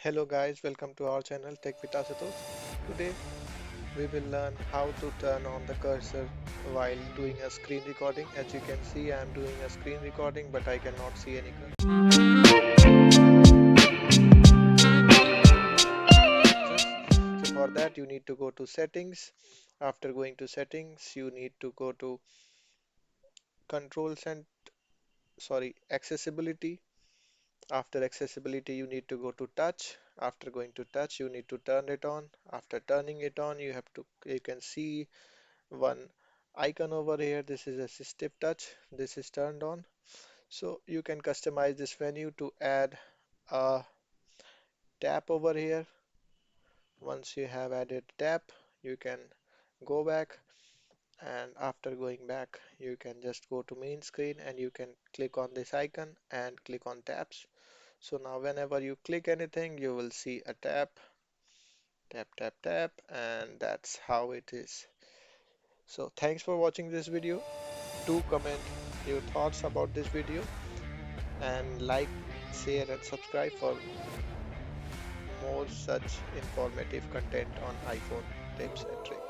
Hello guys, welcome to our channel Tech with Ashutosh. Today we will learn how to turn on the cursor while doing a screen recording. As you can see, I am doing a screen recording but I cannot see any cursors. So for that you need to go to settings. After going to settings, you need to go to controls and accessibility. After accessibility, you need to go to touch. After going to touch, you need to turn it on. After turning it on, you can see one icon over here. This is assistive touch. This is turned on. So you can customize this menu to add a tap over here. Once you have added tap, you can go back, and after going back, you can just go to main screen and you can click on this icon and click on taps. So now whenever you click anything, you will see a tap, tap, tap, tap, and that's how it is. So thanks for watching this video. Do comment your thoughts about this video and like, share and subscribe for more such informative content on iPhone tips and tricks.